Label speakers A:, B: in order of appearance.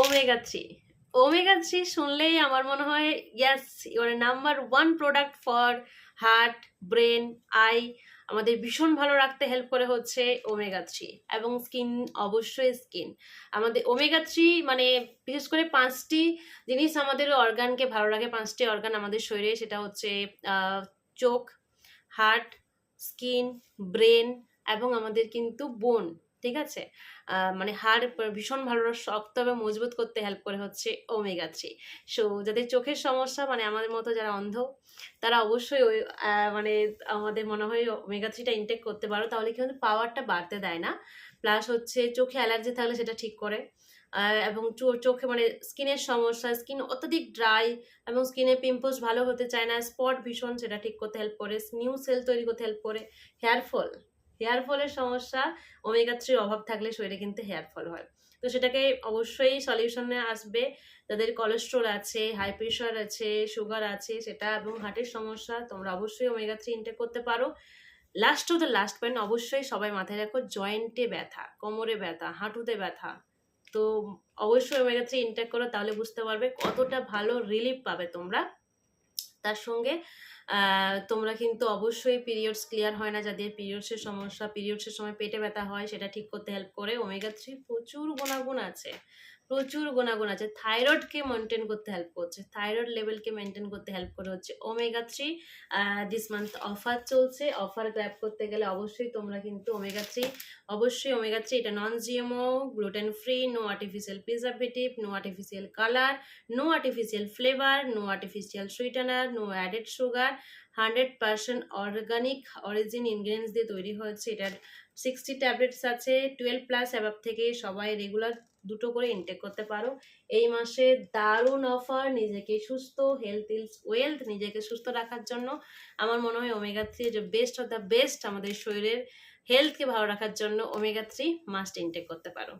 A: Omega 3। Omega 3 শুনলেই আমার মনে হয় yes, your number one product for heart, brain, eye. আমাদের ভীষণ ভালো রাখতে হেল্প করে হচ্ছে ওমেগা 3। এবং স্কিন, অবশ্যই স্কিন। আমাদের ওমেগা 3 মানে বিশেষ করে 5টি জিনিস আমাদের অর্গানকে ভালো রাখে। 5টি অর্গান আমাদের শরীরে, সেটা হচ্ছে চোখ, হার্ট, স্কিন, ব্রেন এবং আমাদের কিন্তু বোন। ঠিক আছে, মানে হাড় ভীষণ ভালো শক্ত এবং মজবুত করতে হেল্প করে হচ্ছে ওমেগা 3। সো যাদের চোখের সমস্যা, মানে আমাদের মতো যারা অন্ধ, তারা অবশ্যই ওই মানে আমাদের মনে হয় ওমেগা 3টা ইনটেক করতে পারো। তাহলে কিন্তু পাওয়ারটা বাড়তে দেয় না, প্লাস হচ্ছে চোখে অ্যালার্জি থাকলে সেটা ঠিক করে। এবং চোখে মানে স্কিনের সমস্যা, স্কিন অত্যধিক ড্রাই এবং স্কিনে পিম্পলস ভালো হতে চায় না, স্পট ভীষণ, সেটা ঠিক করতে হেল্প করে। নিউ সেল তৈরি করতে হেল্প করে। হেয়ার ফল, হেয়ার ফলের সমস্যা, ওমেগা 3 অভাব থাকলে শরীরে কিন্তু হেয়ার ফল হয়। তো সেটাকে অবশ্যই সলিউশনে আসবে। যাদের কোলেস্ট্রল আছে, হাই প্রেশার আছে, সুগার আছে সেটা, এবং হার্টের সমস্যা, তোমরা অবশ্যই ওমেগা 3 ইনটেক করতে পারো। Last to the last point, অবশ্যই সবাই মাথায় রাখো, জয়েন্টে ব্যথা, কোমরে ব্যথা, হাঁটুতে ব্যথা, তো অবশ্যই ওমেগা 3 ইনটেক করো। তাহলে বুঝতে পারবে কতটা ভালো রিলিফ পাবে তোমরা। তার সঙ্গে তোমরা কিন্তু অবশ্যই পিরিয়ডস ক্লিয়ার হয় না, যাদের পিরিয়ডসের সমস্যা, পিরিয়ডসের সময় পেটে ব্যথা হয়, সেটা ঠিক করতে হেল্প করে ওমেগা 3। প্রচুর গুণাগুণ আছে, প্রচুর গুণাগুণ আছে। থাইরয়েডকে মেনটেন করতে হেল্প করছে, থাইরয়েড লেভেলকে মেনটেন করতে হেল্প করে হচ্ছে ওমেগা 3। দিস মান্থ অফার চলছে, অফার গ্র্যাব করতে গেলে অবশ্যই তোমরা কিন্তু ওমেগা 3, অবশ্যই ওমেগা 3, এটা non GMO, gluten free, no artificial preservative, no artificial colour, no artificial flavour, no artificial sweetener, no added sugar, 100% organic origin ingredients দিয়ে তৈরি হয়েছে। এটার 60 ট্যাবলেটস আছে। 12+ অ্যাবাভ থেকে সবাই রেগুলার 2টো করে ইনটেক করতে পারো। এই মাসে দারুণ অফার, নিজেকে সুস্থ, হেলথ ইজ ওয়েলথ, নিজেকে সুস্থ রাখার জন্য আমার মনে হয় ওমেগা 3 যে বেস্ট অফ দ্য বেস্ট। আমাদের শরীরের হেলথকে ভালো রাখার জন্য ওমেগা 3 মাস্ট ইনটেক করতে পারো।